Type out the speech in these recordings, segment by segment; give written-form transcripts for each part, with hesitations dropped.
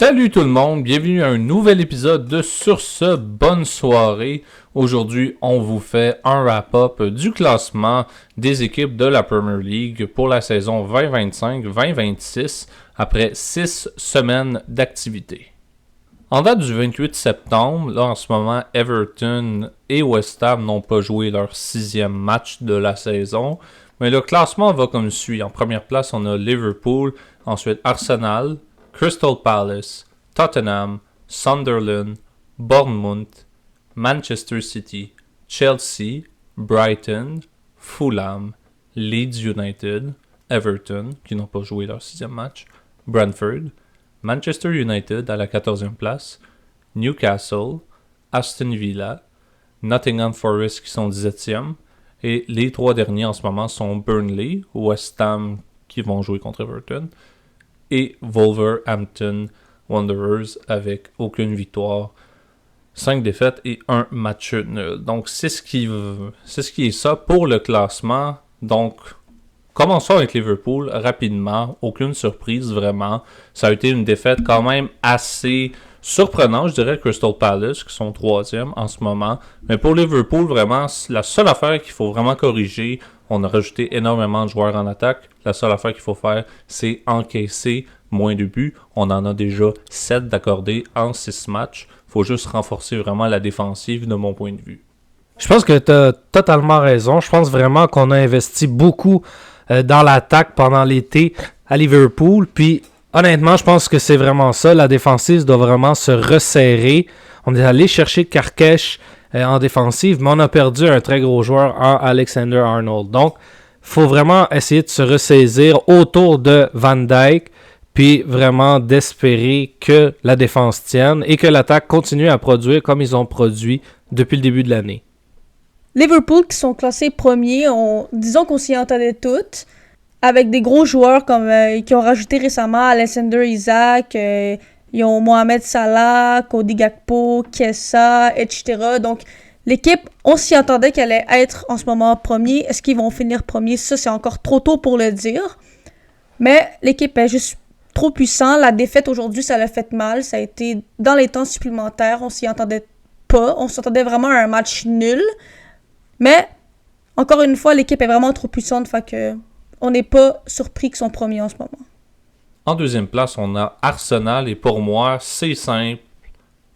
Salut tout le monde, bienvenue à un nouvel épisode de Sur ce, bonne soirée. Aujourd'hui, on vous fait un wrap-up du classement des équipes de la Premier League pour la saison 2025-2026 après 6 semaines d'activité. En date du 28 septembre, là en ce moment, Everton et West Ham n'ont pas joué leur 6e match de la saison. Mais le classement va comme suit. En première place, on a Liverpool, ensuite Arsenal, Crystal Palace, Tottenham, Sunderland, Bournemouth, Manchester City, Chelsea, Brighton, Fulham, Leeds United, Everton, qui n'ont pas joué leur 6e match, Brentford, Manchester United à la 14e place, Newcastle, Aston Villa, Nottingham Forest qui sont 17e, et les 3 derniers en ce moment sont Burnley, West Ham qui vont jouer contre Everton, et Wolverhampton Wanderers avec aucune victoire, 5 défaites et 1 match nul. Donc c'est ce qui est ça pour le classement. Donc commençons avec Liverpool rapidement, aucune surprise vraiment. Ça a été une défaite quand même assez surprenante, je dirais Crystal Palace qui sont 3e en ce moment. Mais pour Liverpool vraiment, la seule affaire qu'il faut vraiment corriger, on a rajouté énormément de joueurs en attaque. La seule affaire qu'il faut faire, c'est encaisser moins de buts. On en a déjà 7 d'accordés en 6 matchs. Il faut juste renforcer vraiment la défensive de mon point de vue. Je pense que tu as totalement raison. Je pense vraiment qu'on a investi beaucoup dans l'attaque pendant l'été à Liverpool. Puis honnêtement, je pense que c'est vraiment ça. La défensive doit vraiment se resserrer. On est allé chercher Karkesh en défensive, mais on a perdu un très gros joueur en Alexander-Arnold. Donc, il faut vraiment essayer de se ressaisir autour de Van Dijk, puis vraiment d'espérer que la défense tienne et que l'attaque continue à produire comme ils ont produit depuis le début de l'année. Liverpool qui sont classés premiers, disons qu'on s'y entendait toutes, avec des gros joueurs comme qui ont rajouté récemment Alexander Isak, ils ont Mohamed Salah, Cody Gakpo, Kessa, etc. Donc l'équipe, on s'y attendait qu'elle allait être en ce moment premier. Est-ce qu'ils vont finir premier? Ça, c'est encore trop tôt pour le dire. Mais l'équipe est juste trop puissante. La défaite aujourd'hui, ça l'a fait mal. Ça a été dans les temps supplémentaires. On s'y attendait pas. On s'attendait vraiment à un match nul. Mais, encore une fois, l'équipe est vraiment trop puissante. Fait que on n'est pas surpris qu'ils sont premiers en ce moment. En deuxième place, on a Arsenal et pour moi, c'est simple,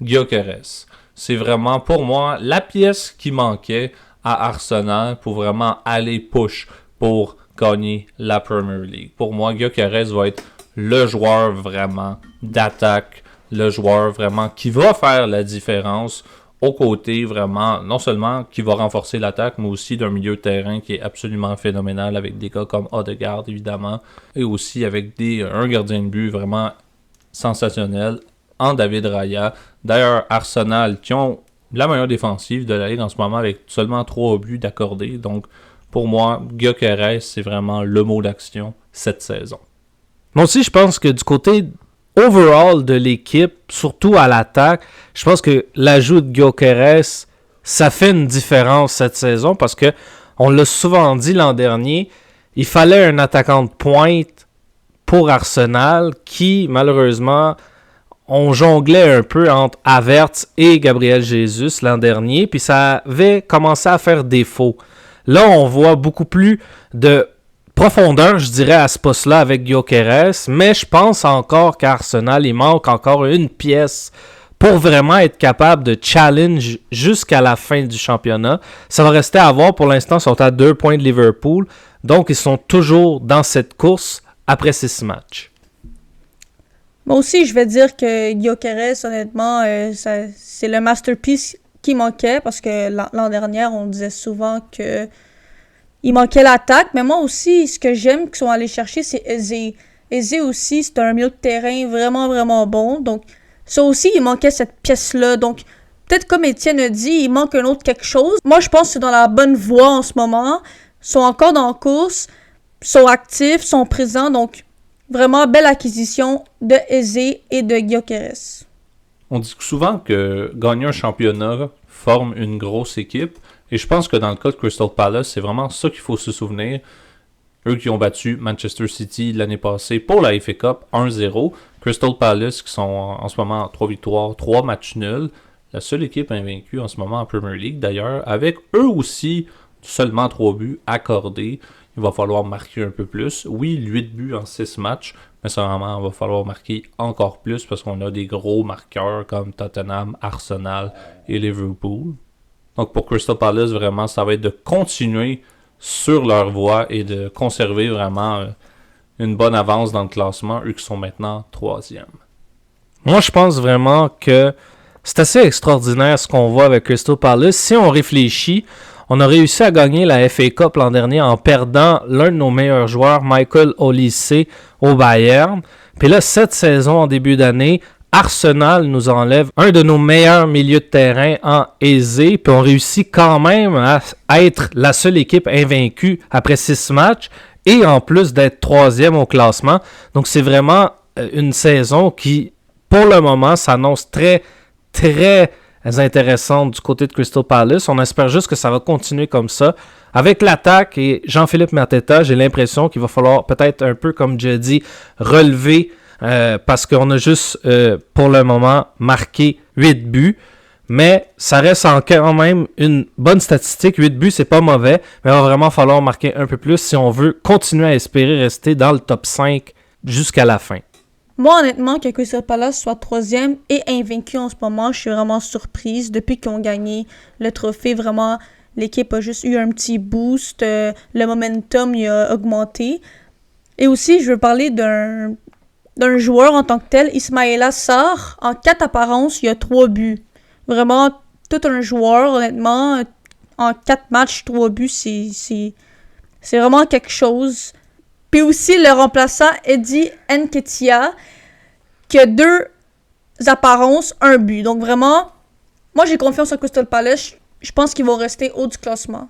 Gyökeres. C'est vraiment pour moi la pièce qui manquait à Arsenal pour vraiment aller push pour gagner la Premier League. Pour moi, Gyökeres va être le joueur vraiment d'attaque, le joueur vraiment qui va faire la différence au côté vraiment, non seulement qui va renforcer l'attaque, mais aussi d'un milieu de terrain qui est absolument phénoménal avec des gars comme Odegaard évidemment, et aussi avec un gardien de but vraiment sensationnel en David Raya. D'ailleurs, Arsenal qui ont la meilleure défensive de la Ligue en ce moment avec seulement 3 buts d'accordés. Donc pour moi, Gyökeres c'est vraiment le mot d'action cette saison. Moi aussi, je pense que du côté overall de l'équipe, surtout à l'attaque, je pense que l'ajout de Gyökeres, ça fait une différence cette saison parce que on l'a souvent dit l'an dernier, il fallait un attaquant de pointe pour Arsenal qui, malheureusement, on jonglait un peu entre Havertz et Gabriel Jesus l'an dernier, puis ça avait commencé à faire défaut. Là, on voit beaucoup plus de profondeur, je dirais, à ce poste-là avec Gyökeres, mais je pense encore qu'à Arsenal, il manque encore une pièce pour vraiment être capable de challenge jusqu'à la fin du championnat. Ça va rester à voir. Pour l'instant, ils sont à 2 points de Liverpool, donc ils sont toujours dans cette course après 6 matchs. Moi aussi, je vais dire que Gyökeres, honnêtement, c'est le masterpiece qui manquait, parce que l'an dernier, on disait souvent que il manquait l'attaque, mais moi aussi, ce que j'aime qu'ils sont allés chercher, c'est Eze. Eze aussi, c'est un milieu de terrain vraiment, vraiment bon. Donc, ça aussi, il manquait cette pièce-là. Donc, peut-être comme Étienne a dit, il manque un autre quelque chose. Moi, je pense que c'est dans la bonne voie en ce moment. Ils sont encore dans la course, sont actifs, sont présents. Donc, vraiment belle acquisition de Eze et de Gyökeres. On dit souvent que gagner un championnat forme une grosse équipe. Et je pense que dans le cas de Crystal Palace, c'est vraiment ça qu'il faut se souvenir. Eux qui ont battu Manchester City l'année passée pour la FA Cup 1-0. Crystal Palace qui sont en ce moment 3 victoires, 3 matchs nuls. La seule équipe invaincue en ce moment en Premier League d'ailleurs, avec eux aussi seulement 3 buts accordés. Il va falloir marquer un peu plus. Oui, 8 buts en 6 matchs, mais sûrement, il va falloir marquer encore plus parce qu'on a des gros marqueurs comme Tottenham, Arsenal et Liverpool. Donc pour Crystal Palace, vraiment, ça va être de continuer sur leur voie et de conserver vraiment une bonne avance dans le classement, eux qui sont maintenant 3e. Moi, je pense vraiment que c'est assez extraordinaire ce qu'on voit avec Crystal Palace. Si on réfléchit, on a réussi à gagner la FA Cup l'an dernier en perdant l'un de nos meilleurs joueurs, Michael Olise, au Bayern. Puis là, cette saison, en début d'année, Arsenal nous enlève un de nos meilleurs milieux de terrain en Eze. Puis on réussit quand même à être la seule équipe invaincue après 6 matchs et en plus d'être 3e au classement. Donc c'est vraiment une saison qui, pour le moment, s'annonce très, très intéressante du côté de Crystal Palace. On espère juste que ça va continuer comme ça. Avec l'attaque et Jean-Philippe Mateta, j'ai l'impression qu'il va falloir peut-être un peu, comme j'ai dit, relever parce qu'on a juste, pour le moment, marqué 8 buts. Mais ça reste quand même une bonne statistique. 8 buts, c'est pas mauvais. Mais il va vraiment falloir marquer un peu plus si on veut continuer à espérer rester dans le top 5 jusqu'à la fin. Moi, honnêtement, que Crystal Palace soit 3e et invaincu en ce moment, je suis vraiment surprise. Depuis qu'ils ont gagné le trophée, vraiment, l'équipe a juste eu un petit boost. Le momentum il a augmenté. Et aussi, je veux parler d'un joueur en tant que tel, Ismaïla Sarr. En 4 apparences, il a 3 buts. Vraiment, tout un joueur, honnêtement. En 4 matchs, 3 buts, c'est vraiment quelque chose. Puis aussi le remplaçant Eddie Nketiah, qui a 2 apparences, 1 but. Donc vraiment, moi j'ai confiance en Crystal Palace. Je pense qu'ils vont rester haut du classement.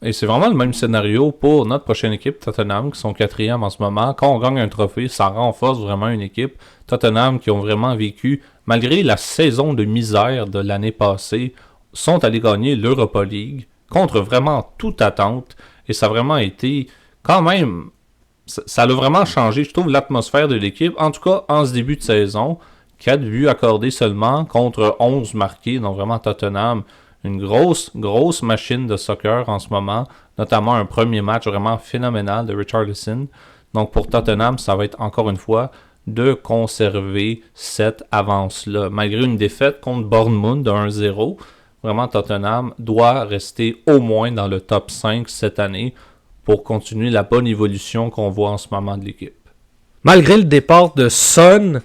Et c'est vraiment le même scénario pour notre prochaine équipe, Tottenham, qui sont 4e en ce moment. Quand on gagne un trophée, ça renforce vraiment une équipe. Tottenham qui ont vraiment vécu, malgré la saison de misère de l'année passée, sont allés gagner l'Europa League contre vraiment toute attente. Et ça a vraiment été quand même... Ça a vraiment changé, je trouve, l'atmosphère de l'équipe. En tout cas, en ce début de saison, 4 buts accordés seulement contre 11 marqués. Donc vraiment, Tottenham, une grosse machine de soccer en ce moment. Notamment un premier match vraiment phénoménal de Richarlison. Donc pour Tottenham, ça va être encore une fois de conserver cette avance-là. Malgré une défaite contre Bournemouth de 1-0, vraiment Tottenham doit rester au moins dans le top 5 cette année pour continuer la bonne évolution qu'on voit en ce moment de l'équipe. Malgré le départ de Son,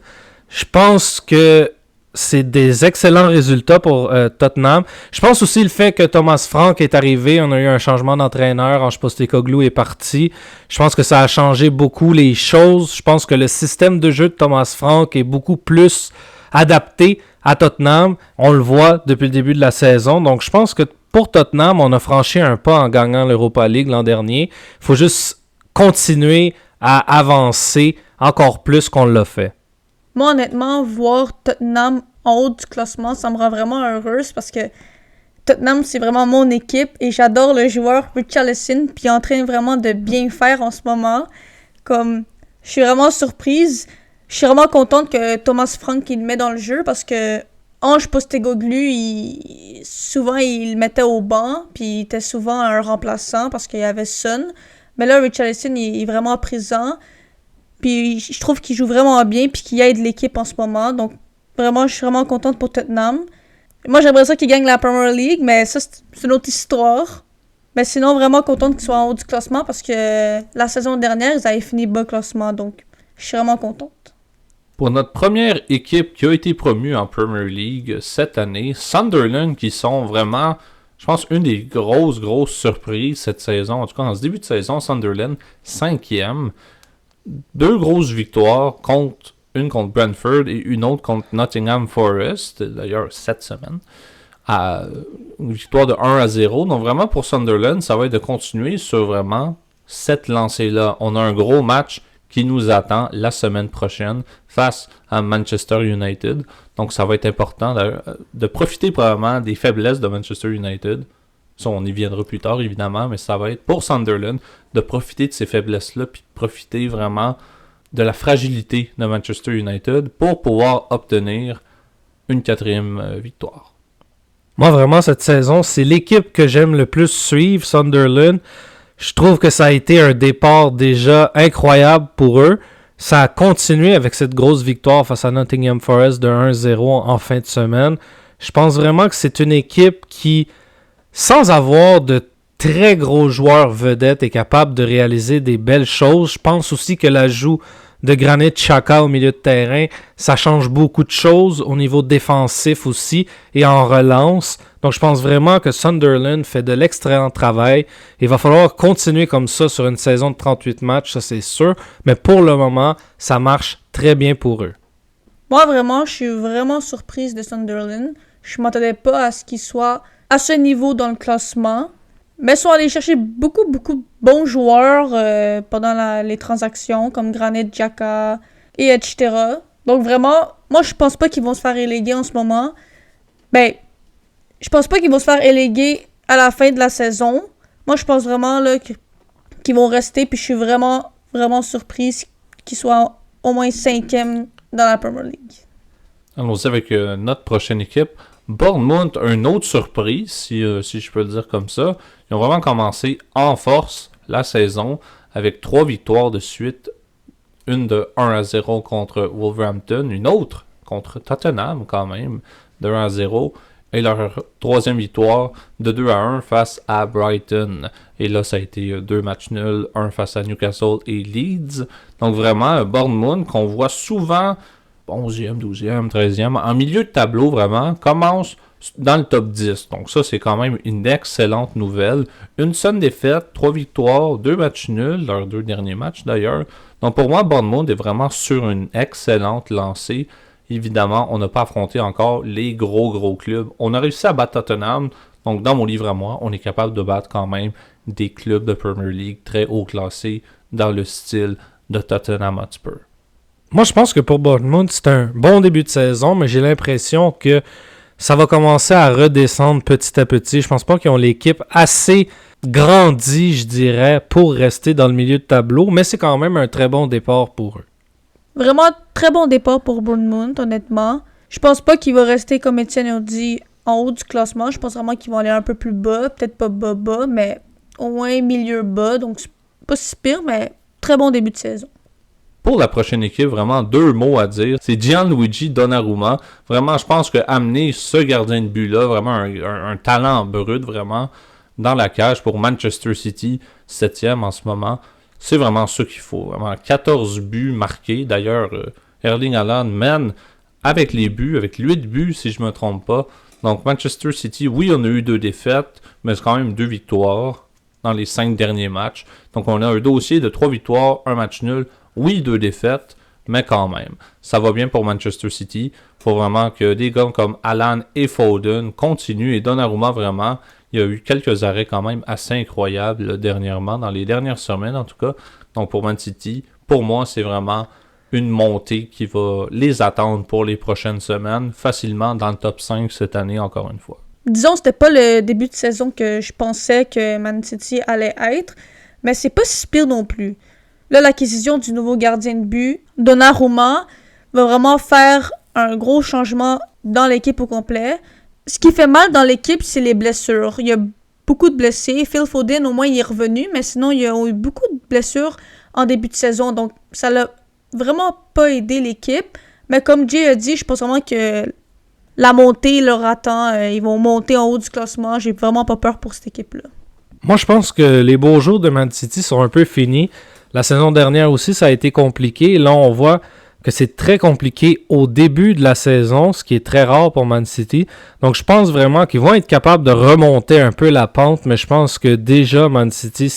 je pense que c'est des excellents résultats pour Tottenham. Je pense aussi le fait que Thomas Frank est arrivé. On a eu un changement d'entraîneur. Ange Postecoglou est parti. Je pense que ça a changé beaucoup les choses. Je pense que le système de jeu de Thomas Frank est beaucoup plus adapté à Tottenham. On le voit depuis le début de la saison. Donc je pense que pour Tottenham, on a franchi un pas en gagnant l'Europa League l'an dernier. Il faut juste continuer à avancer encore plus qu'on l'a fait. Moi, honnêtement, voir Tottenham en haut du classement, ça me rend vraiment heureuse parce que Tottenham, c'est vraiment mon équipe et j'adore le joueur Richarlison puis il est en train vraiment de bien faire en ce moment. Comme, je suis vraiment surprise. Je suis vraiment contente que Thomas Frank il le met dans le jeu parce que Ange Postecoglou, souvent il le mettait au banc puis il était souvent un remplaçant parce qu'il y avait Son. Mais là, Richarlison il est vraiment présent. Puis je trouve qu'il joue vraiment bien puis qu'il aide l'équipe en ce moment. Donc vraiment, je suis vraiment contente pour Tottenham. Moi, j'aimerais ça qu'il gagne la Premier League, mais ça, c'est une autre histoire. Mais sinon, vraiment contente qu'ils soient en haut du classement parce que la saison dernière, ils avaient fini bas classement. Donc, je suis vraiment contente. Pour notre première équipe qui a été promue en Premier League cette année, Sunderland, qui sont vraiment, je pense, une des grosses surprises cette saison. En tout cas, en ce début de saison, Sunderland, 5e. 2 grosses victoires, une contre Brentford et une autre contre Nottingham Forest, d'ailleurs cette semaine. Une victoire de 1-0. Donc vraiment pour Sunderland, ça va être de continuer sur vraiment cette lancée-là. On a un gros match qui nous attend la semaine prochaine face à Manchester United. Donc ça va être important de profiter probablement des faiblesses de Manchester United Ça, on y viendra plus tard, évidemment, mais ça va être pour Sunderland de profiter de ces faiblesses-là, puis de profiter vraiment de la fragilité de Manchester United pour pouvoir obtenir une 4e victoire. Moi, vraiment, cette saison, c'est l'équipe que j'aime le plus suivre, Sunderland. Je trouve que ça a été un départ déjà incroyable pour eux. Ça a continué avec cette grosse victoire face à Nottingham Forest de 1-0 en fin de semaine. Je pense vraiment que c'est une équipe qui, sans avoir de très gros joueurs vedettes, est capable de réaliser des belles choses. Je pense aussi que l'ajout de Granit Xhaka au milieu de terrain, ça change beaucoup de choses au niveau défensif aussi et en relance. Donc je pense vraiment que Sunderland fait de l'excellent travail. Il va falloir continuer comme ça sur une saison de 38 matchs, ça c'est sûr. Mais pour le moment, ça marche très bien pour eux. Moi, vraiment, je suis vraiment surprise de Sunderland. Je m'attendais pas à ce qu'ils soient à ce niveau dans le classement. Mais ils sont allés chercher beaucoup de bons joueurs pendant les transactions, comme Granit Xhaka et etc. Donc vraiment, moi je pense pas qu'ils vont se faire reléguer en ce moment. Ben, je pense pas qu'ils vont se faire reléguer à la fin de la saison. Moi je pense vraiment là qu'ils vont rester, puis je suis vraiment surprise qu'ils soient au moins 5e dans la Premier League. Allons-y avec notre prochaine équipe. Bournemouth, une autre surprise, si je peux le dire comme ça. Ils ont vraiment commencé en force la saison avec 3 victoires de suite. Une de 1-0 contre Wolverhampton, une autre contre Tottenham quand même, de 1-0. Et leur 3e victoire de 2-1 face à Brighton. Et là, ça a été 2 matchs nuls, un face à Newcastle et Leeds. Donc vraiment, Bournemouth qu'on voit souvent 11e, 12e, 13e, en milieu de tableau vraiment, commence dans le top 10. Donc ça, c'est quand même une excellente nouvelle. Une seule défaite, 3 victoires, 2 matchs nuls, leurs 2 derniers matchs d'ailleurs. Donc pour moi, Bournemouth est vraiment sur une excellente lancée. Évidemment, on n'a pas affronté encore les gros clubs. On a réussi à battre Tottenham. Donc dans mon livre à moi, on est capable de battre quand même des clubs de Premier League très haut classés dans le style de Tottenham Hotspur. Moi, je pense que pour Bournemouth, c'est un bon début de saison, mais j'ai l'impression que ça va commencer à redescendre petit à petit. Je pense pas qu'ils ont l'équipe assez grandie, je dirais, pour rester dans le milieu de tableau, mais c'est quand même un très bon départ pour eux. Vraiment très bon départ pour Bournemouth, honnêtement. Je pense pas qu'il va rester, comme Étienne a dit, en haut du classement. Je pense vraiment qu'ils vont aller un peu plus bas, peut-être pas bas, mais au moins milieu bas, donc c'est pas si pire, mais très bon début de saison. Pour la prochaine équipe, vraiment 2 mots à dire. C'est Gianluigi Donnarumma. Vraiment, je pense que amener ce gardien de but-là, vraiment un talent brut, vraiment, dans la cage pour Manchester City, 7e en ce moment, c'est vraiment ce qu'il faut. Vraiment, 14 buts marqués. D'ailleurs, Erling Haaland mène avec les buts, avec 8 buts, si je ne me trompe pas. Donc, Manchester City, oui, on a eu 2 défaites, mais c'est quand même 2 victoires dans les 5 derniers matchs. Donc, on a un dossier de 3 victoires, 1 match nul. Oui, 2 défaites, mais quand même. Ça va bien pour Manchester City. Il faut vraiment que des gars comme Haaland et Foden continuent. Et Donnarumma, vraiment, il y a eu quelques arrêts quand même assez incroyables là, dernièrement, dans les dernières semaines en tout cas. Donc pour Man City, pour moi, c'est vraiment une montée qui va les attendre pour les prochaines semaines, facilement dans le top 5 cette année, encore une fois. Disons, c'était pas le début de saison que je pensais que Man City allait être, mais c'est pas si pire non plus. Là, l'acquisition du nouveau gardien de but, Donnarumma, va vraiment faire un gros changement dans l'équipe au complet. Ce qui fait mal dans l'équipe, c'est les blessures. Il y a beaucoup de blessés. Phil Foden, au moins, il est revenu, mais sinon, il y a eu beaucoup de blessures en début de saison. Donc, ça l'a vraiment pas aidé l'équipe. Mais comme Jay a dit, je pense vraiment que la montée leur attend. Ils vont monter en haut du classement. J'ai vraiment pas peur pour cette équipe-là. Moi, je pense que les beaux jours de Man City sont un peu finis. La saison dernière aussi, ça a été compliqué. Là, on voit que c'est très compliqué au début de la saison, ce qui est très rare pour Man City. Donc, je pense vraiment qu'ils vont être capables de remonter un peu la pente, mais je pense que déjà, Man City,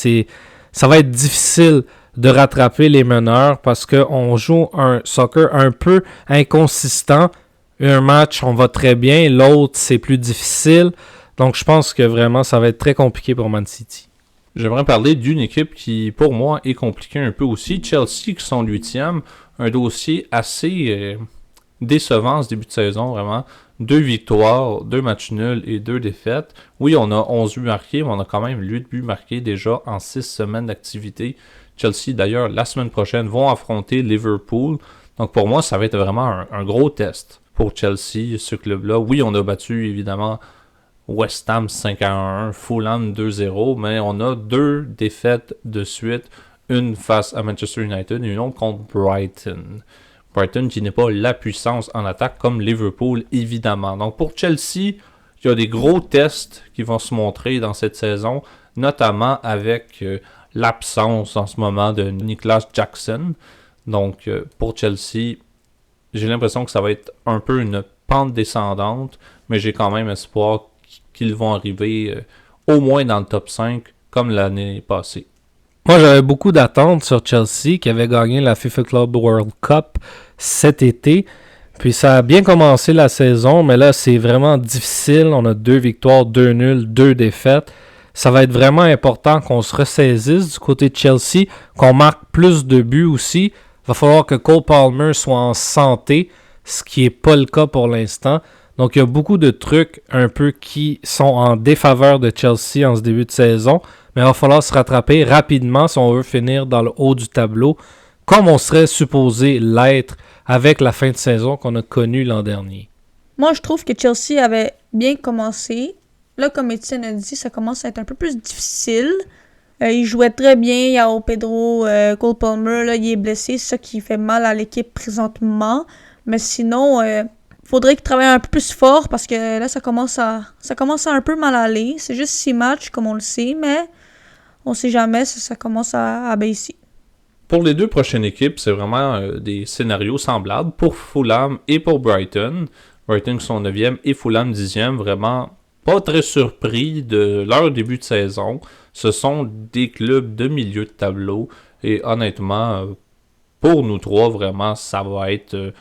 ça va être difficile de rattraper les meneurs parce qu'on joue un soccer un peu inconsistant. Un match, on va très bien. L'autre, c'est plus difficile. Donc, je pense que vraiment, ça va être très compliqué pour Man City. J'aimerais parler d'une équipe qui, pour moi, est compliquée un peu aussi. Chelsea, qui sont 8e. Un dossier assez décevant ce début de saison, vraiment. 2 victoires, 2 matchs nuls et 2 défaites. Oui, on a 11 buts marqués, mais on a quand même 8 buts marqués déjà en 6 semaines d'activité. Chelsea, d'ailleurs, la semaine prochaine, vont affronter Liverpool. Donc pour moi, ça va être vraiment un gros test pour Chelsea, ce club-là. Oui, on a battu, évidemment, West Ham 5-1, Fulham 2-0, mais on a 2 défaites de suite, une face à Manchester United et une autre contre Brighton. Brighton qui n'est pas la puissance en attaque comme Liverpool, évidemment. Donc pour Chelsea, il y a des gros tests qui vont se montrer dans cette saison, notamment avec l'absence en ce moment de Nicolas Jackson. Donc pour Chelsea, j'ai l'impression que ça va être un peu une pente descendante, mais j'ai quand même espoir qu'ils vont arriver au moins dans le top 5 comme l'année passée. Moi, j'avais beaucoup d'attentes sur Chelsea qui avait gagné la FIFA Club World Cup cet été. Puis ça a bien commencé la saison, mais là, c'est vraiment difficile. On a 2 victoires, 2 nuls, 2 défaites. Ça va être vraiment important qu'on se ressaisisse du côté de Chelsea, qu'on marque plus de buts aussi. Il va falloir que Cole Palmer soit en santé, ce qui n'est pas le cas pour l'instant. Donc, il y a beaucoup de trucs un peu qui sont en défaveur de Chelsea en ce début de saison. Mais il va falloir se rattraper rapidement si on veut finir dans le haut du tableau, comme on serait supposé l'être avec la fin de saison qu'on a connue l'an dernier. Moi, je trouve que Chelsea avait bien commencé. Là, comme Étienne a dit, ça commence à être un peu plus difficile. Il jouait très bien. Il y a Pedro, Cole Palmer, là, il est blessé. C'est ça qui fait mal à l'équipe présentement. Mais sinon, faudrait qu'il travaille un peu plus fort parce que là, ça commence à un peu mal aller. C'est juste 6 matchs, comme on le sait, mais on sait jamais, ça commence à baisser. Pour les 2 prochaines équipes, c'est vraiment des scénarios semblables pour Fulham et pour Brighton. Brighton qui sont 9e et Fulham 10e, vraiment pas très surpris de leur début de saison. Ce sont des clubs de milieu de tableau et honnêtement, pour nous 3, vraiment, ça va être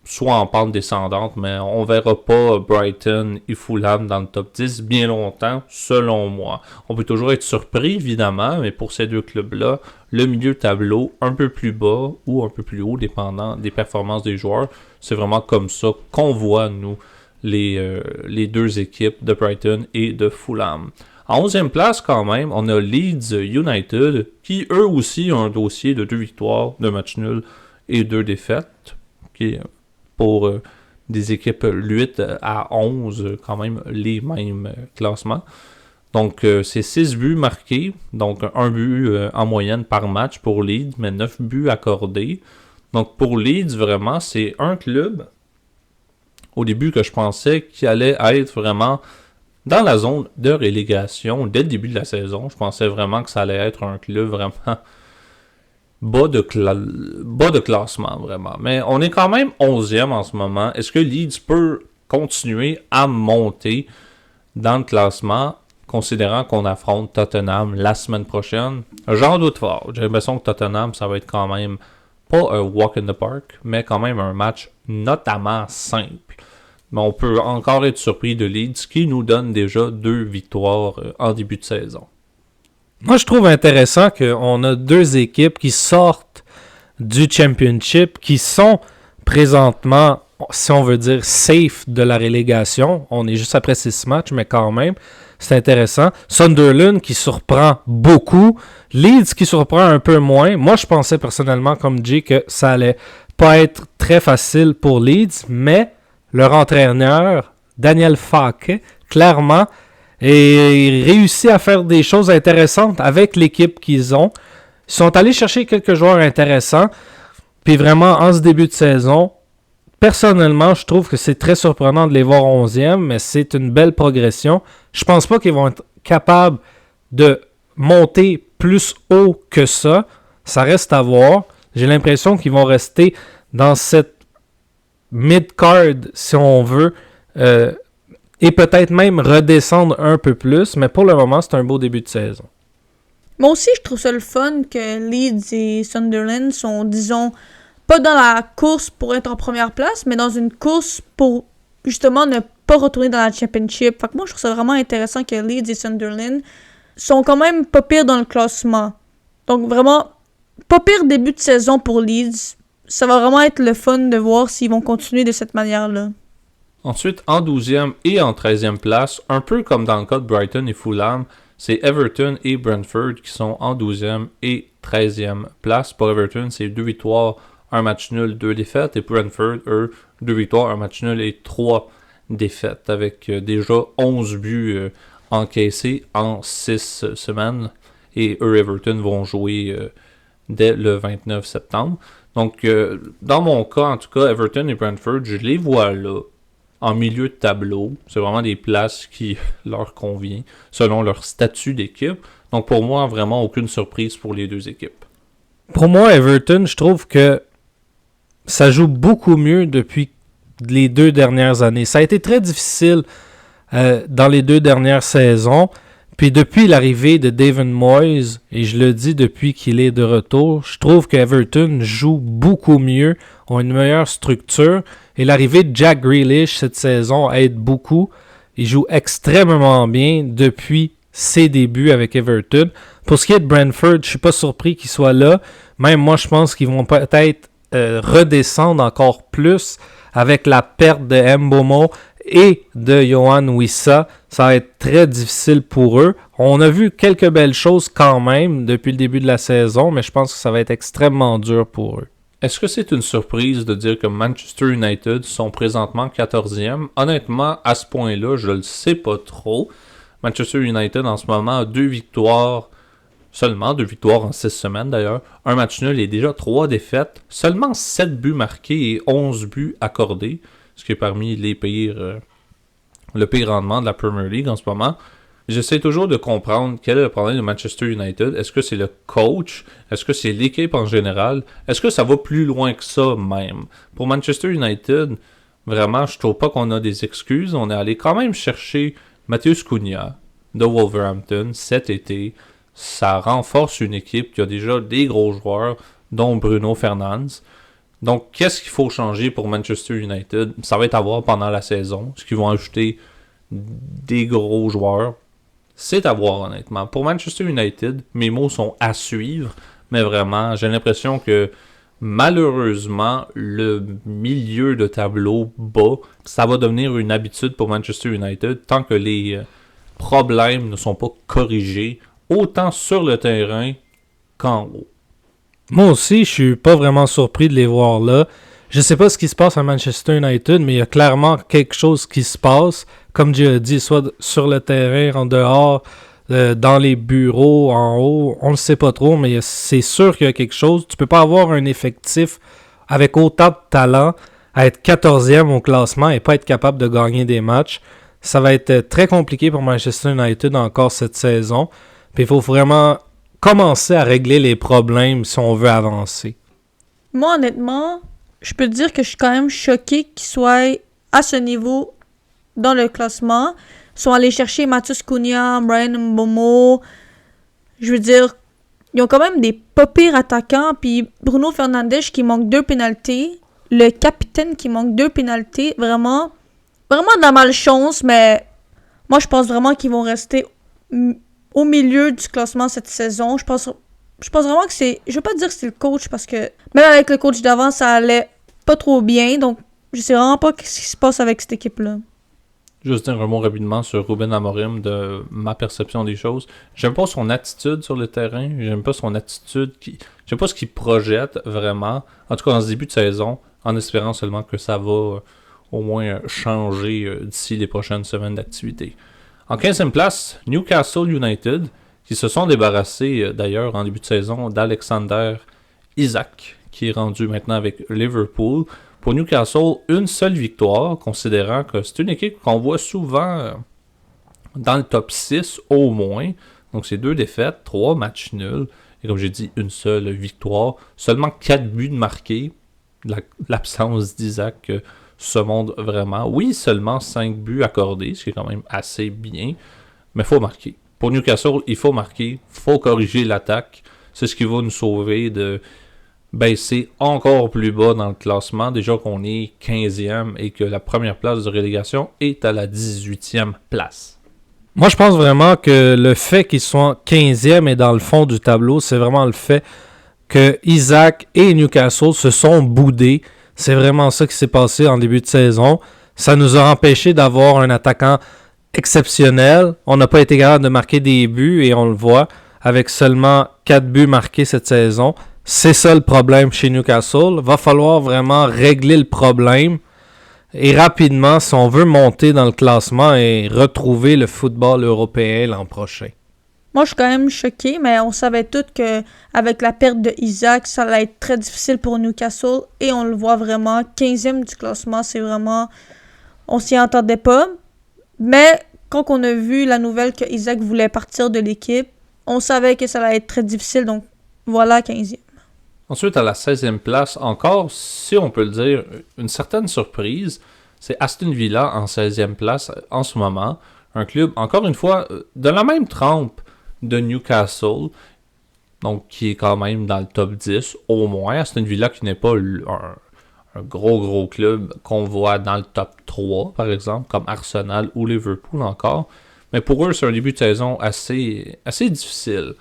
soit en pente descendante, mais on verra pas Brighton et Fulham dans le top 10 bien longtemps, selon moi. On peut toujours être surpris, évidemment, mais pour ces 2 clubs-là, le milieu de tableau un peu plus bas ou un peu plus haut, dépendant des performances des joueurs, c'est vraiment comme ça qu'on voit, nous, les 2 équipes de Brighton et de Fulham. En 11e place, quand même, on a Leeds United, qui eux aussi ont un dossier de 2 victoires, 2 matchs nuls et 2 défaites, qui est pour des équipes 8 à 11, quand même les mêmes classements. Donc, c'est 6 buts marqués, donc 1 but en moyenne par match pour Leeds, mais 9 buts accordés. Donc, pour Leeds, vraiment, c'est un club, au début, que je pensais qu'il allait être vraiment dans la zone de relégation dès le début de la saison. Je pensais vraiment que ça allait être un club vraiment bas de classement, vraiment. Mais on est quand même 11e en ce moment. Est-ce que Leeds peut continuer à monter dans le classement, considérant qu'on affronte Tottenham la semaine prochaine? J'en doute fort. J'ai l'impression que Tottenham, ça va être quand même pas un walk in the park, mais quand même un match notamment simple. Mais on peut encore être surpris de Leeds, qui nous donne déjà 2 victoires en début de saison. Moi, je trouve intéressant qu'on a 2 équipes qui sortent du Championship, qui sont présentement, si on veut dire, safe de la relégation. On est juste après 6 matchs, mais quand même, c'est intéressant. Sunderland qui surprend beaucoup. Leeds qui surprend un peu moins. Moi, je pensais personnellement, comme Jay, que ça allait pas être très facile pour Leeds, mais leur entraîneur, Daniel Farke, clairement, et réussit à faire des choses intéressantes avec l'équipe qu'ils ont. Ils sont allés chercher quelques joueurs intéressants. Puis vraiment, en ce début de saison, personnellement, je trouve que c'est très surprenant de les voir 11e, mais c'est une belle progression. Je pense pas qu'ils vont être capables de monter plus haut que ça. Ça reste à voir. J'ai l'impression qu'ils vont rester dans cette mid-card, si on veut, et peut-être même redescendre un peu plus, mais pour le moment, c'est un beau début de saison. Moi aussi, je trouve ça le fun que Leeds et Sunderland sont, disons, pas dans la course pour être en première place, mais dans une course pour, justement, ne pas retourner dans la Championship. Fait que moi, je trouve ça vraiment intéressant que Leeds et Sunderland sont quand même pas pires dans le classement. Donc, vraiment, pas pire début de saison pour Leeds. Ça va vraiment être le fun de voir s'ils vont continuer de cette manière-là. Ensuite, en 12e et en 13e place, un peu comme dans le cas de Brighton et Fulham, c'est Everton et Brentford qui sont en 12e et 13e place. Pour Everton, c'est 2 victoires, 1 match nul, 2 défaites. Et Brentford, eux, 2 victoires, 1 match nul et 3 défaites. Avec déjà 11 buts encaissés en 6 semaines. Et eux, Everton, vont jouer dès le 29 septembre. Donc, dans mon cas, en tout cas, Everton et Brentford, je les vois là, en milieu de tableau. C'est vraiment des places qui leur conviennent, selon leur statut d'équipe. Donc, pour moi, vraiment aucune surprise pour les deux équipes. Pour moi, Everton, je trouve que ça joue beaucoup mieux depuis les 2 dernières années. Ça a été très difficile dans les 2 dernières saisons. Puis depuis l'arrivée de David Moyes, et je le dis depuis qu'il est de retour, je trouve que Everton joue beaucoup mieux, ont une meilleure structure. Et l'arrivée de Jack Grealish cette saison aide beaucoup. Il joue extrêmement bien depuis ses débuts avec Everton. Pour ce qui est de Brentford, je ne suis pas surpris qu'il soit là. Même moi, je pense qu'ils vont peut-être redescendre encore plus avec la perte de Mbeumo et de Yohan Wissa. Ça va être très difficile pour eux. On a vu quelques belles choses quand même depuis le début de la saison, mais je pense que ça va être extrêmement dur pour eux. Est-ce que c'est une surprise de dire que Manchester United sont présentement 14e? Honnêtement, à ce point-là, je le sais pas trop. Manchester United en ce moment a 2 victoires, seulement 2 victoires en 6 semaines d'ailleurs. Un match nul et déjà 3 défaites. Seulement 7 buts marqués et 11 buts accordés, ce qui est parmi le pire rendement de la Premier League en ce moment. J'essaie toujours de comprendre quel est le problème de Manchester United. Est-ce que c'est le coach? Est-ce que c'est l'équipe en général? Est-ce que ça va plus loin que ça même? Pour Manchester United, vraiment, je trouve pas qu'on a des excuses. On est allé quand même chercher Matheus Cunha de Wolverhampton cet été. Ça renforce une équipe qui a déjà des gros joueurs, dont Bruno Fernandes. Donc, qu'est-ce qu'il faut changer pour Manchester United? Ça va être à voir pendant la saison. Est-ce qu'ils vont ajouter des gros joueurs? C'est à voir, honnêtement. Pour Manchester United, mes mots sont à suivre, mais vraiment, j'ai l'impression que malheureusement, le milieu de tableau bas, ça va devenir une habitude pour Manchester United tant que les problèmes ne sont pas corrigés, autant sur le terrain qu'en haut. Moi aussi, je suis pas vraiment surpris de les voir là. Je sais pas ce qui se passe à Manchester United, mais il y a clairement quelque chose qui se passe. Comme Dieu a dit, soit sur le terrain, en dehors, dans les bureaux, en haut, on le sait pas trop, mais c'est sûr qu'il y a quelque chose. Tu peux pas avoir un effectif avec autant de talent à être 14e au classement et pas être capable de gagner des matchs. Ça va être très compliqué pour Manchester United encore cette saison. Puis il faut vraiment commencer à régler les problèmes si on veut avancer. Moi, honnêtement, je peux te dire que je suis quand même choquée qu'ils soient à ce niveau dans le classement. Ils sont allés chercher Matheus Cunha, Bryan Mbeumo. Je veux dire, ils ont quand même des pas pires attaquants. Puis Bruno Fernandes qui manque 2 pénaltys. Le capitaine qui manque 2 pénaltys. Vraiment de la malchance. Mais moi, je pense vraiment qu'ils vont rester au milieu du classement cette saison. Je pense vraiment que c'est... Je veux pas dire que c'est le coach parce que même avec le coach d'avant, ça allait pas trop bien. Donc, je sais vraiment pas ce qui se passe avec cette équipe-là. Juste dire un mot rapidement sur Ruben Amorim de ma perception des choses. J'aime pas son attitude sur le terrain. J'aime pas son attitude. J'aime pas ce qu'il projette vraiment. En tout cas, dans ce début de saison, en espérant seulement que ça va au moins changer d'ici les prochaines semaines d'activité. En 15e place, Newcastle United, qui se sont débarrassés d'ailleurs en début de saison d'Alexander Isak, qui est rendu maintenant avec Liverpool. Pour Newcastle, une seule victoire, considérant que c'est une équipe qu'on voit souvent dans le top 6 au moins. Donc c'est 2 défaites, 3 matchs nuls. Et comme j'ai dit, une seule victoire. Seulement 4 buts marqués. L'absence d'Isaac se montre vraiment. Oui, seulement 5 buts accordés, ce qui est quand même assez bien. Mais il faut marquer. Pour Newcastle, il faut marquer. Il faut corriger l'attaque. C'est ce qui va nous sauver de baisser encore plus bas dans le classement. Déjà qu'on est 15e et que la première place de relégation est à la 18e place. Moi, je pense vraiment que le fait qu'ils soient 15e et dans le fond du tableau, c'est vraiment le fait que Isaac et Newcastle se sont boudés. C'est vraiment ça qui s'est passé en début de saison. Ça nous a empêché d'avoir un attaquant exceptionnel. On n'a pas été capable de marquer des buts et on le voit avec seulement 4 buts marqués cette saison. C'est ça le problème chez Newcastle. Va falloir vraiment régler le problème et rapidement si on veut monter dans le classement et retrouver le football européen l'an prochain. Moi, je suis quand même choquée, mais on savait tous qu'avec la perte de Isaac, ça allait être très difficile pour Newcastle. Et on le voit vraiment, 15e du classement, c'est vraiment... On s'y entendait pas. Mais quand on a vu la nouvelle que Isaac voulait partir de l'équipe, on savait que ça allait être très difficile. Donc, voilà, 15e. Ensuite, à la 16e place, encore, si on peut le dire, une certaine surprise, c'est Aston Villa en 16e place en ce moment. Un club, encore une fois, de la même trempe de Newcastle, donc qui est quand même dans le top 10 au moins. Aston Villa qui n'est pas un gros club qu'on voit dans le top 3 par exemple, comme Arsenal ou Liverpool encore. Mais pour eux, c'est un début de saison assez difficile.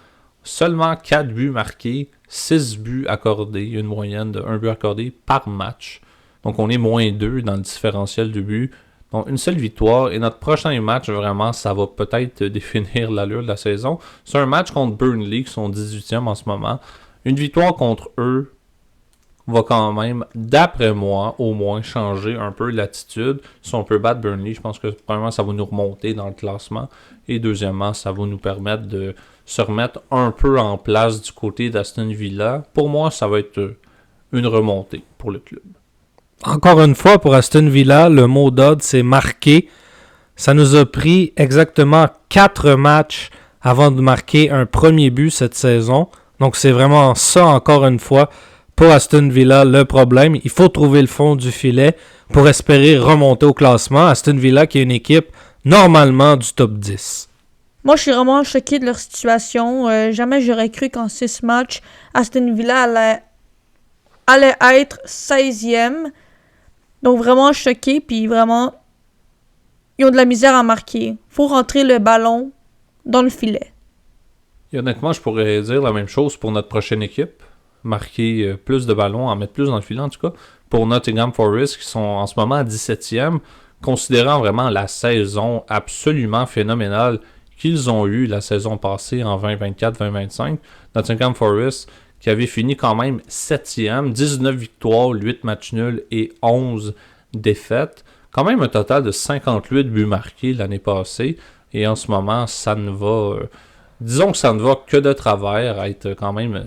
Seulement 4 buts marqués, 6 buts accordés, une moyenne de 1 but accordé par match. Donc on est -2 dans le différentiel de buts. Donc, une seule victoire. Et notre prochain match, vraiment, ça va peut-être définir l'allure de la saison. C'est un match contre Burnley, qui sont 18e en ce moment. Une victoire contre eux va quand même, d'après moi, au moins changer un peu l'attitude. Si on peut battre Burnley, je pense que premièrement, ça va nous remonter dans le classement. Et deuxièmement, ça va nous permettre de se remettre un peu en place du côté d'Aston Villa. Pour moi, ça va être une remontée pour le club. Encore une fois, pour Aston Villa, le mot d'ordre, c'est marquer. Ça nous a pris exactement 4 matchs avant de marquer un premier but cette saison. Donc, c'est vraiment ça, encore une fois, pour Aston Villa, le problème. Il faut trouver le fond du filet pour espérer remonter au classement. Aston Villa qui est une équipe normalement du top 10. Moi, je suis vraiment choquée de leur situation. Jamais j'aurais cru qu'en 6 matchs, Aston Villa allait être 16e. Donc vraiment choqué, puis vraiment, ils ont de la misère à marquer. Faut rentrer le ballon dans le filet. Et honnêtement, je pourrais dire la même chose pour notre prochaine équipe. Marquer plus de ballons, en mettre plus dans le filet en tout cas. Pour Nottingham Forest, qui sont en ce moment à 17e, considérant vraiment la saison absolument phénoménale qu'ils ont eue la saison passée en 2024-2025. Nottingham Forest qui avait fini quand même 7e, 19 victoires, 8 matchs nuls et 11 défaites. Quand même un total de 58 buts marqués l'année passée. Et en ce moment, ça ne va... disons que ça ne va que de travers à être quand même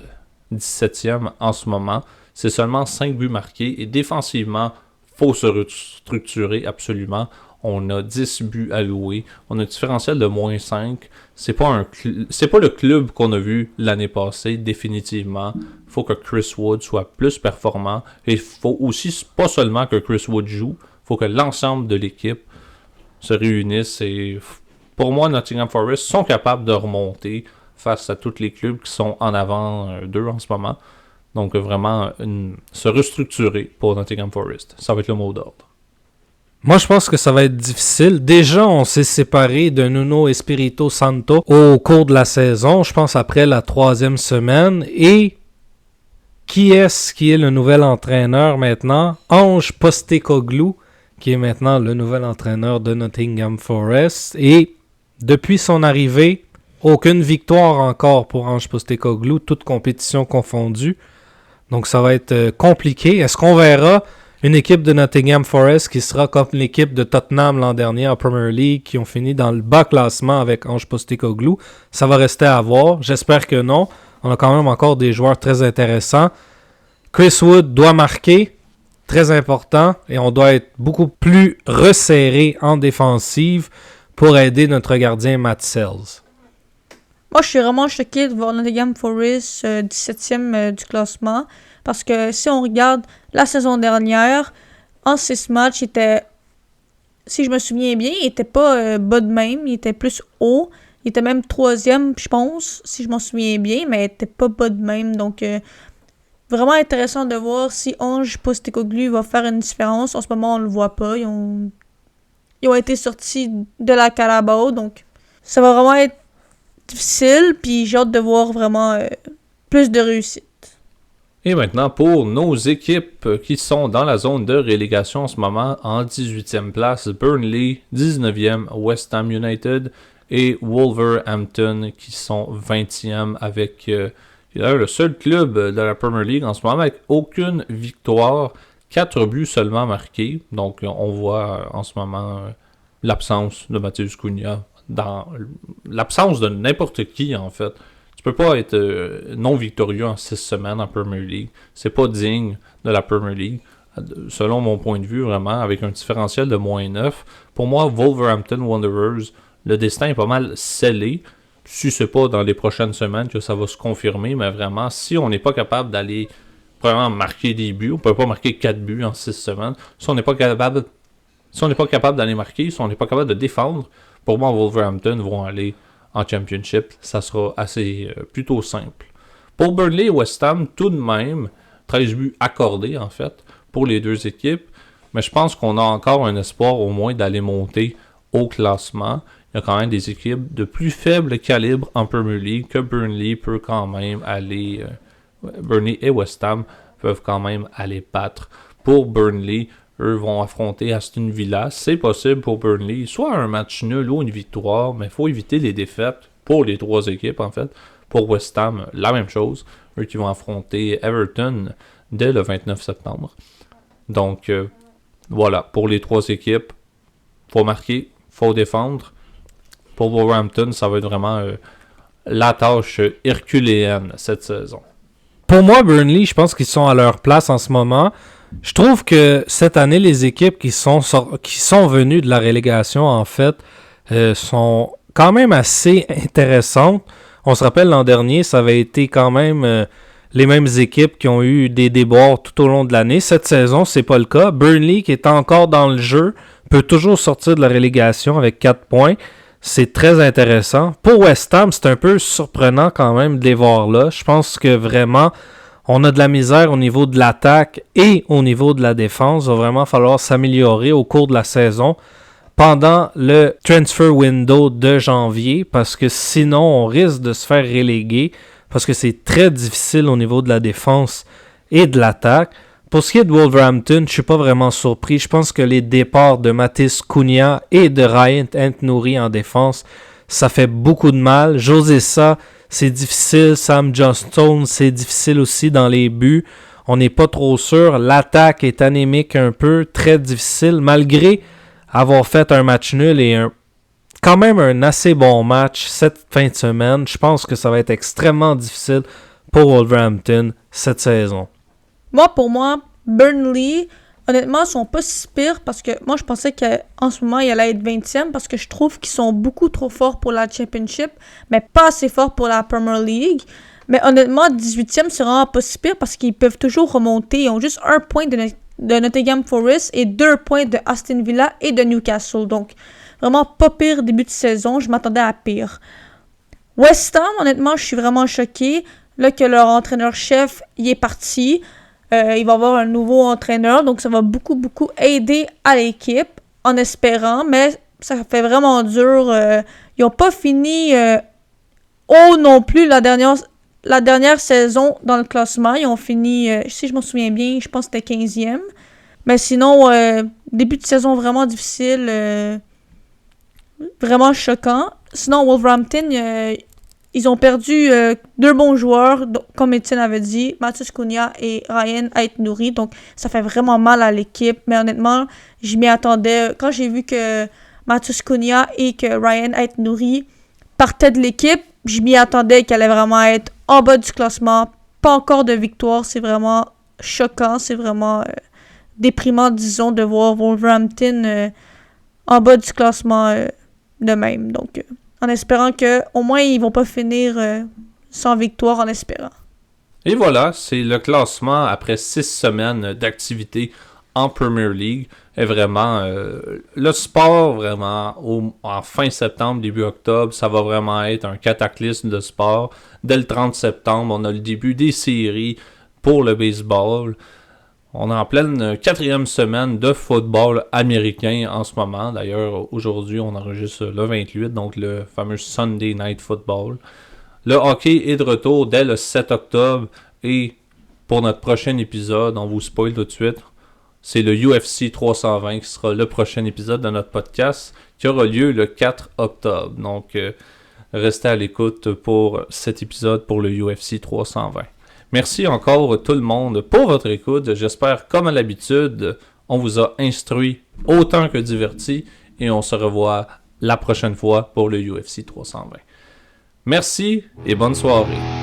17e en ce moment. C'est seulement 5 buts marqués. Et défensivement, il faut se restructurer absolument. On a 10 buts alloués. On a un différentiel de -5. C'est pas le club qu'on a vu l'année passée, définitivement. Il faut que Chris Wood soit plus performant. Et il faut aussi, pas seulement que Chris Wood joue, il faut que l'ensemble de l'équipe se réunisse. Et pour moi, Nottingham Forest sont capables de remonter face à tous les clubs qui sont en avant d'eux en ce moment. Donc vraiment, se restructurer pour Nottingham Forest. Ça va être le mot d'ordre. Moi, je pense que ça va être difficile. Déjà, on s'est séparé de Nuno Espirito Santo au cours de la saison, je pense après la 3e semaine. Et qui est le nouvel entraîneur maintenant? Ange Postecoglou, qui est maintenant le nouvel entraîneur de Nottingham Forest. Et depuis son arrivée, aucune victoire encore pour Ange Postecoglou, toute compétition confondue. Donc ça va être compliqué. Est-ce qu'on verra une équipe de Nottingham Forest qui sera comme l'équipe de Tottenham l'an dernier en Premier League, qui ont fini dans le bas classement avec Ange Postecoglou? Ça va rester à voir. J'espère que non. On a quand même encore des joueurs très intéressants. Chris Wood doit marquer, très important, et on doit être beaucoup plus resserré en défensive pour aider notre gardien Matt Sells. Moi, je suis vraiment choquée de voir Nottingham Forest 17e du classement. Parce que si on regarde la saison dernière, en 6 matchs, il était, si je me souviens bien, il était pas bas de même, il était plus haut. Il était même 3e, je pense, si je m'en souviens bien, mais il était pas bas de même. Donc, vraiment intéressant de voir si Ange Postecoglou va faire une différence. En ce moment, on le voit pas. Ils ont été sortis de la Carabao, donc ça va vraiment être difficile. Puis j'ai hâte de voir vraiment plus de réussite. Et maintenant, pour nos équipes qui sont dans la zone de relégation en ce moment, en 18e place, Burnley, 19e, West Ham United et Wolverhampton qui sont 20e avec le seul club de la Premier League en ce moment avec aucune victoire, 4 buts seulement marqués. Donc on voit en ce moment l'absence de Matheus Cunha, dans l'absence de n'importe qui en fait. Tu peux pas être non victorieux en 6 semaines en Premier League. C'est pas digne de la Premier League. Selon mon point de vue, vraiment, avec un différentiel de -9. Pour moi, Wolverhampton Wanderers, le destin est pas mal scellé. Si c'est pas dans les prochaines semaines que ça va se confirmer, mais vraiment, si on n'est pas capable d'aller vraiment marquer des buts, on peut pas marquer 4 buts en 6 semaines. Si on n'est pas capable d'aller marquer, si on n'est pas capable de défendre, pour moi, Wolverhampton vont aller en Championship, ça sera assez plutôt simple. Pour Burnley et West Ham, tout de même, 13 buts accordés en fait pour les deux équipes, mais je pense qu'on a encore un espoir au moins d'aller monter au classement. Il y a quand même des équipes de plus faible calibre en Premier League que Burnley peut quand même aller... Burnley et West Ham peuvent quand même aller battre. Pour Burnley, eux vont affronter Aston Villa. C'est possible pour Burnley, soit un match nul ou une victoire, mais il faut éviter les défaites pour les trois équipes en fait. Pour West Ham, la même chose. Eux qui vont affronter Everton dès le 29 septembre. Donc voilà, pour les trois équipes, faut marquer, faut défendre. Pour Wolverhampton, ça va être vraiment la tâche herculéenne cette saison. Pour moi, Burnley, je pense qu'ils sont à leur place en ce moment. Je trouve que cette année, les équipes qui sont venues de la relégation, en fait, sont quand même assez intéressantes. On se rappelle l'an dernier, ça avait été quand même les mêmes équipes qui ont eu des déboires tout au long de l'année. Cette saison, c'est pas le cas. Burnley, qui est encore dans le jeu, peut toujours sortir de la relégation avec 4 points. C'est très intéressant. Pour West Ham, c'est un peu surprenant quand même de les voir là. Je pense que vraiment, on a de la misère au niveau de l'attaque et au niveau de la défense. Il va vraiment falloir s'améliorer au cours de la saison pendant le transfer window de janvier parce que sinon, on risque de se faire reléguer parce que c'est très difficile au niveau de la défense et de l'attaque. Pour ce qui est de Wolverhampton, je ne suis pas vraiment surpris. Je pense que les départs de Mathis Cunha et de Ryan Ait-Nouri en défense, ça fait beaucoup de mal. José Sa, c'est difficile. Sam Johnstone, c'est difficile aussi dans les buts. On n'est pas trop sûr. L'attaque est anémique un peu, très difficile, malgré avoir fait un match nul et quand même un assez bon match cette fin de semaine. Je pense que ça va être extrêmement difficile pour Wolverhampton cette saison. Pour moi, Burnley, honnêtement, sont pas si pires parce que moi, je pensais qu'en ce moment, ils allaient être 20e parce que je trouve qu'ils sont beaucoup trop forts pour la Championship, mais pas assez forts pour la Premier League. Mais honnêtement, 18e, c'est vraiment pas si pire parce qu'ils peuvent toujours remonter. Ils ont juste 1 point de Nottingham Forest et 2 points de Aston Villa et de Newcastle. Donc, vraiment pas pire début de saison. Je m'attendais à pire. West Ham, honnêtement, je suis vraiment choquée. Là que leur entraîneur-chef, il est parti. Il va y avoir un nouveau entraîneur, donc ça va beaucoup aider à l'équipe, en espérant, mais ça fait vraiment dur. Ils n'ont pas fini haut non plus la dernière saison dans le classement. Ils ont fini, si je m'en souviens bien, je pense que c'était 15e. Mais sinon, début de saison vraiment difficile, vraiment choquant. Sinon, Wolverhampton, ils ont perdu 2 bons joueurs, comme Étienne avait dit, Matheus Cunha et Ryan Ait-Nouri. Donc, ça fait vraiment mal à l'équipe. Mais honnêtement, je m'y attendais. Quand j'ai vu que Matheus Cunha et que Ryan Ait-Nouri partaient de l'équipe, je m'y attendais qu'elle allait vraiment être en bas du classement. Pas encore de victoire. C'est vraiment choquant. C'est vraiment déprimant, disons, de voir Wolverhampton en bas du classement de même. Donc... en espérant qu'au moins, ils vont pas finir sans victoire, en espérant. Et voilà, c'est le classement après 6 semaines d'activité en Premier League. Et vraiment, le sport, vraiment, en fin septembre, début octobre, ça va vraiment être un cataclysme de sport. Dès le 30 septembre, on a le début des séries pour le baseball. On est en pleine 4e semaine de football américain en ce moment. D'ailleurs, aujourd'hui, on enregistre le 28, donc le fameux Sunday Night Football. Le hockey est de retour dès le 7 octobre et pour notre prochain épisode. On vous spoil tout de suite. C'est le UFC 320 qui sera le prochain épisode de notre podcast qui aura lieu le 4 octobre. Donc, restez à l'écoute pour cet épisode pour le UFC 320. Merci encore tout le monde pour votre écoute. J'espère, comme à l'habitude, on vous a instruit autant que diverti et on se revoit la prochaine fois pour le UFC 320. Merci et bonne soirée.